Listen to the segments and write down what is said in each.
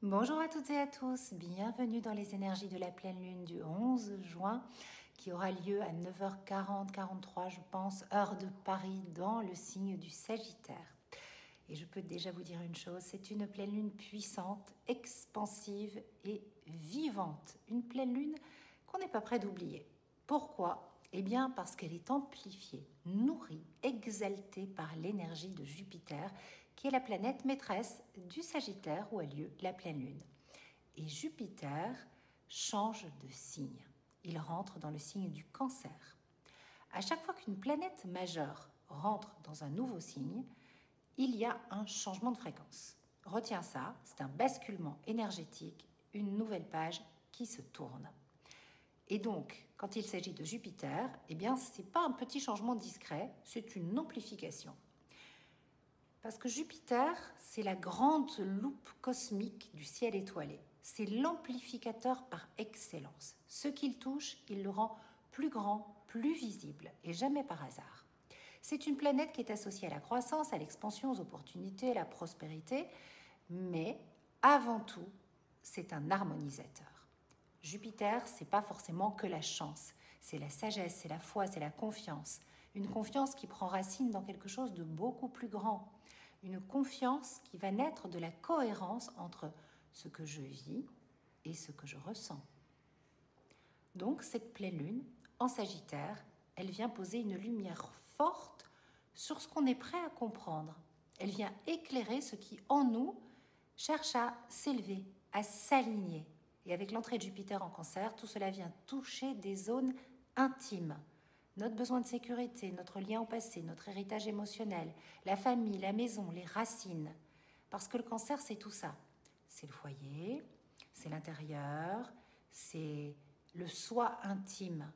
Bonjour à toutes et à tous, bienvenue dans les énergies de la pleine lune du 11 juin qui aura lieu à 9h40-43 je pense, heure de Paris dans le signe du Sagittaire. Et je peux déjà vous dire une chose, c'est une pleine lune puissante, expansive et vivante. Une pleine lune qu'on n'est pas prêt d'oublier. Pourquoi ? Eh bien parce qu'elle est amplifiée, nourrie, exaltée par l'énergie de Jupiter, qui est la planète maîtresse du Sagittaire où a lieu la pleine lune. Et Jupiter change de signe. Il rentre dans le signe du Cancer. À chaque fois qu'une planète majeure rentre dans un nouveau signe, il y a un changement de fréquence. Retiens ça, c'est un basculement énergétique, une nouvelle page qui se tourne. Et donc, quand il s'agit de Jupiter, eh bien, ce n'est pas un petit changement discret, c'est une amplification. Parce que Jupiter, c'est la grande loupe cosmique du ciel étoilé. C'est l'amplificateur par excellence. Ce qu'il touche, il le rend plus grand, plus visible, et jamais par hasard. C'est une planète qui est associée à la croissance, à l'expansion, aux opportunités, à la prospérité, mais avant tout, c'est un harmonisateur. Jupiter, c'est pas forcément que la chance, c'est la sagesse, c'est la foi, c'est la confiance. Une confiance qui prend racine dans quelque chose de beaucoup plus grand. Une confiance qui va naître de la cohérence entre ce que je vis et ce que je ressens. Donc cette pleine lune, en Sagittaire, elle vient poser une lumière forte sur ce qu'on est prêt à comprendre. Elle vient éclairer ce qui, en nous, cherche à s'élever, à s'aligner. Et avec l'entrée de Jupiter en Cancer, tout cela vient toucher des zones intimes. Notre besoin de sécurité, notre lien au passé, notre héritage émotionnel, la famille, la maison, les racines. Parce que le Cancer, c'est tout ça. C'est le foyer, c'est l'intérieur, c'est le soi intime.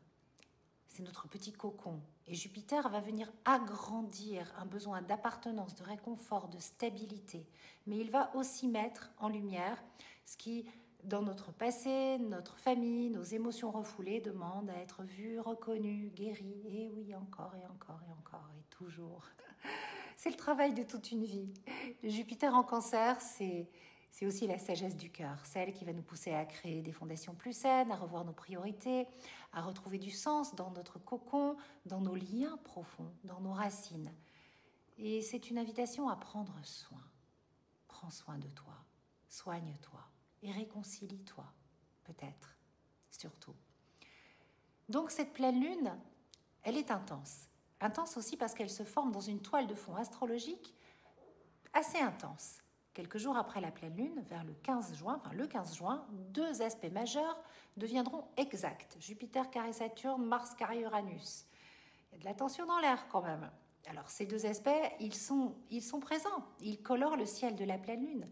C'est notre petit cocon. Et Jupiter va venir agrandir un besoin d'appartenance, de réconfort, de stabilité. Mais il va aussi mettre en lumière ce qui, dans notre passé, notre famille, nos émotions refoulées, demande à être vues, reconnues, guéries. Et oui, encore et encore et encore et toujours. C'est le travail de toute une vie. Le Jupiter en Cancer, c'est aussi la sagesse du cœur, celle qui va nous pousser à créer des fondations plus saines, à revoir nos priorités, à retrouver du sens dans notre cocon, dans nos liens profonds, dans nos racines. Et c'est une invitation à prendre soin. Prends soin de toi, soigne-toi et réconcilie-toi, peut-être, surtout. Donc cette pleine lune, elle est intense. Intense aussi parce qu'elle se forme dans une toile de fond astrologique assez intense. Quelques jours après la pleine lune, vers le 15 juin, deux aspects majeurs deviendront exacts. Jupiter carré Saturne, Mars carré Uranus. Il y a de la tension dans l'air quand même. Alors ces deux aspects, ils sont présents. Ils colorent le ciel de la pleine lune.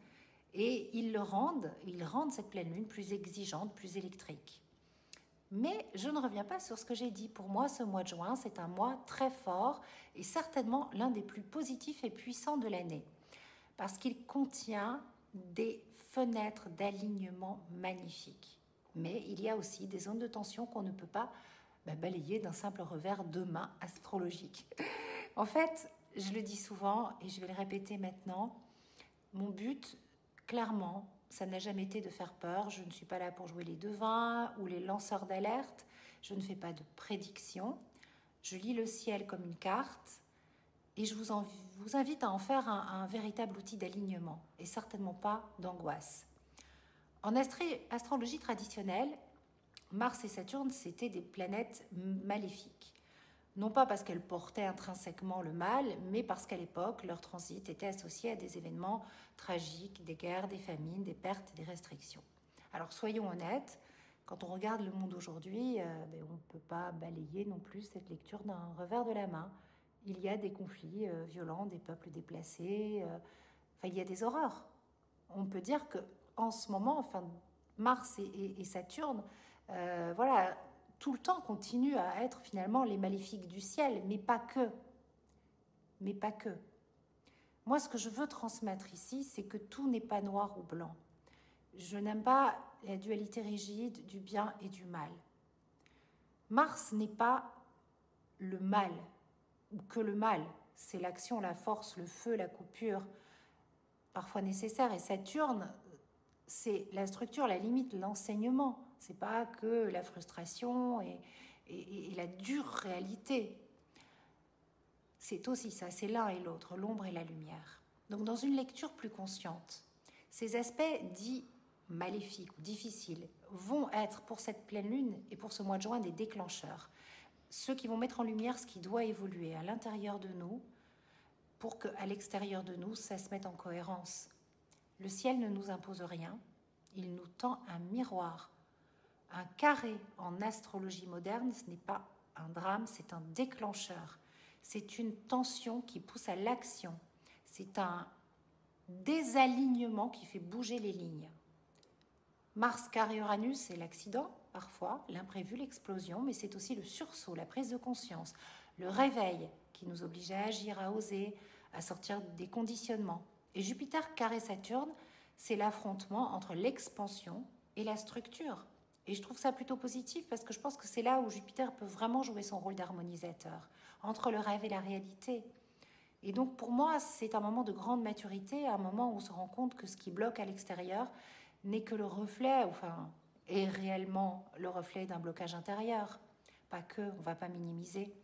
Et ils rendent cette pleine lune plus exigeante, plus électrique. Mais je ne reviens pas sur ce que j'ai dit. Pour moi, ce mois de juin, c'est un mois très fort et certainement l'un des plus positifs et puissants de l'année. Parce qu'il contient des fenêtres d'alignement magnifiques. Mais il y a aussi des zones de tension qu'on ne peut pas balayer d'un simple revers de main astrologique. En fait, je le dis souvent et je vais le répéter maintenant, mon but, clairement, ça n'a jamais été de faire peur. Je ne suis pas là pour jouer les devins ou les lanceurs d'alerte. Je ne fais pas de prédictions. Je lis le ciel comme une carte et je vous invite à en faire un véritable outil d'alignement et certainement pas d'angoisse. En astrologie traditionnelle, Mars et Saturne, c'était des planètes maléfiques. Non pas parce qu'elles portaient intrinsèquement le mal, mais parce qu'à l'époque, leur transit était associé à des événements tragiques, des guerres, des famines, des pertes, des restrictions. Alors soyons honnêtes, quand on regarde le monde aujourd'hui, on ne peut pas balayer non plus cette lecture d'un revers de la main. Il y a des conflits violents, des peuples déplacés, il y a des horreurs. On peut dire qu'en ce moment, Mars et Saturne, tout le temps continuent à être finalement les maléfiques du ciel, mais pas que. Mais pas que. Moi, ce que je veux transmettre ici, c'est que tout n'est pas noir ou blanc. Je n'aime pas la dualité rigide du bien et du mal. Mars n'est pas le mal, ou que le mal. C'est l'action, la force, le feu, la coupure, parfois nécessaire. Et Saturne, c'est la structure, la limite, l'enseignement. C'est pas que la frustration et la dure réalité. C'est aussi ça, c'est l'un et l'autre, l'ombre et la lumière. Donc dans une lecture plus consciente, ces aspects dits maléfiques ou difficiles vont être pour cette pleine lune et pour ce mois de juin des déclencheurs. Ceux qui vont mettre en lumière ce qui doit évoluer à l'intérieur de nous pour qu'à l'extérieur de nous, ça se mette en cohérence. Le ciel ne nous impose rien, il nous tend un miroir. Un carré en astrologie moderne, ce n'est pas un drame, c'est un déclencheur. C'est une tension qui pousse à l'action. C'est un désalignement qui fait bouger les lignes. Mars carré Uranus, c'est l'accident, parfois, l'imprévu, l'explosion, mais c'est aussi le sursaut, la prise de conscience, le réveil qui nous oblige à agir, à oser, à sortir des conditionnements. Et Jupiter carré Saturne, c'est l'affrontement entre l'expansion et la structure. Et je trouve ça plutôt positif parce que je pense que c'est là où Jupiter peut vraiment jouer son rôle d'harmonisateur, entre le rêve et la réalité. Et donc pour moi, c'est un moment de grande maturité, un moment où on se rend compte que ce qui bloque à l'extérieur n'est que le reflet, enfin, est réellement le reflet d'un blocage intérieur. Pas que, on ne va pas minimiser.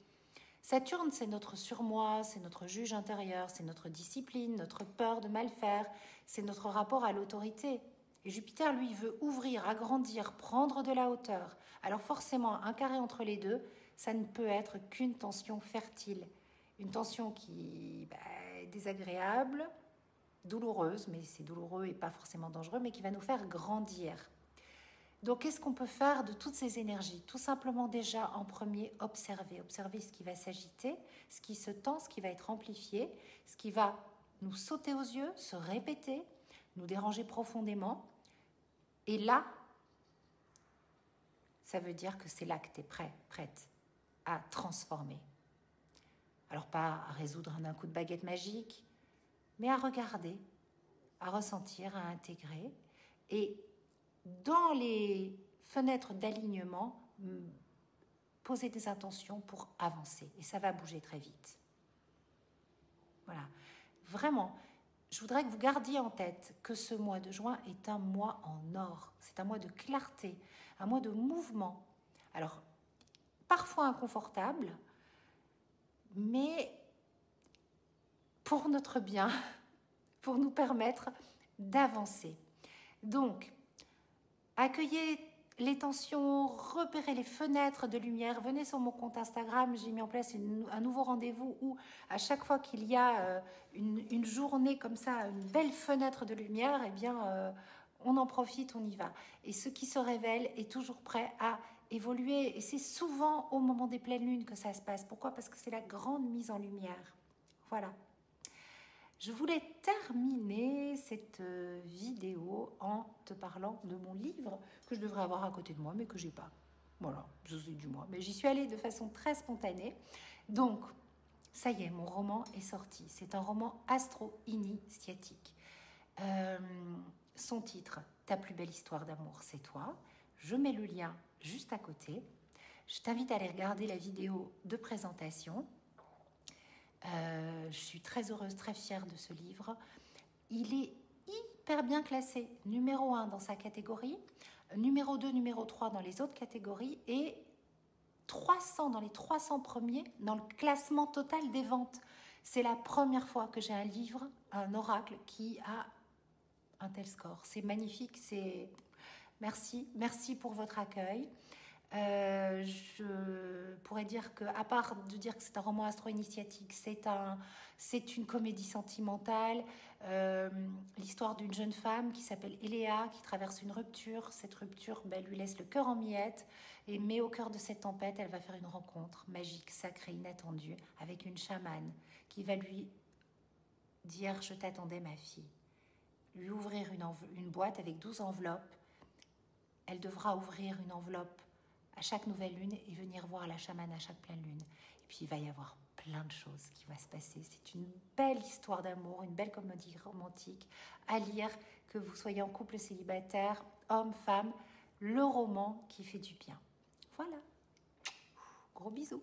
Saturne, c'est notre surmoi, c'est notre juge intérieur, c'est notre discipline, notre peur de mal faire, c'est notre rapport à l'autorité. Et Jupiter, lui, veut ouvrir, agrandir, prendre de la hauteur. Alors forcément, un carré entre les deux, ça ne peut être qu'une tension fertile. Une tension qui est désagréable, douloureuse, mais c'est douloureux et pas forcément dangereux, mais qui va nous faire grandir. Donc, qu'est-ce qu'on peut faire de toutes ces énergies? Tout simplement déjà, en premier, observer. Observer ce qui va s'agiter, ce qui se tend, ce qui va être amplifié, ce qui va nous sauter aux yeux, se répéter, nous déranger profondément. Et là, ça veut dire que c'est là que tu es prête à transformer. Alors pas à résoudre d'un coup de baguette magique, mais à regarder, à ressentir, à intégrer. Et dans les fenêtres d'alignement, poser des intentions pour avancer. Et ça va bouger très vite. Voilà. Vraiment, je voudrais que vous gardiez en tête que ce mois de juin est un mois en or. C'est un mois de clarté, un mois de mouvement. Alors, parfois inconfortable, mais pour notre bien, pour nous permettre d'avancer. Donc, accueillez les tensions, repérez les fenêtres de lumière. Venez sur mon compte Instagram, j'ai mis en place un nouveau rendez-vous où à chaque fois qu'il y a une journée comme ça, une belle fenêtre de lumière, eh bien, on en profite, on y va. Et ce qui se révèle est toujours prêt à évoluer. Et c'est souvent au moment des pleines lunes que ça se passe. Pourquoi? Parce que c'est la grande mise en lumière. Voilà. Je voulais terminer cette vidéo en te parlant de mon livre que je devrais avoir à côté de moi, mais que j'ai pas. Voilà, je suis du moi. Mais j'y suis allée de façon très spontanée. Donc, ça y est, mon roman est sorti. C'est un roman astro-initiatique. Son titre, Ta plus belle histoire d'amour, c'est toi. Je mets le lien juste à côté. Je t'invite à aller regarder la vidéo de présentation. Je suis très heureuse, très fière de ce livre. Il est hyper bien classé, numéro 1 dans sa catégorie, numéro 2, numéro 3 dans les autres catégories et 300 dans les 300 premiers dans le classement total des ventes. C'est la première fois que j'ai un livre, un oracle qui a un tel score. C'est magnifique, c'est... Merci pour votre accueil. Je pourrais dire que, à part de dire que c'est un roman astro-initiatique, c'est une comédie sentimentale, l'histoire d'une jeune femme qui s'appelle Eléa, qui traverse une rupture. Cette rupture lui laisse le cœur en miettes, mais au cœur de cette tempête, elle va faire une rencontre magique, sacrée, inattendue, avec une chamane qui va lui dire « Je t'attendais, ma fille », lui ouvrir une boîte avec 12 enveloppes. Elle devra ouvrir une enveloppe à chaque nouvelle lune et venir voir la chamane à chaque pleine lune. Et puis il va y avoir plein de choses qui vont se passer. C'est une belle histoire d'amour, une belle comédie romantique à lire, que vous soyez en couple célibataire, homme, femme, le roman qui fait du bien. Voilà. Gros bisous.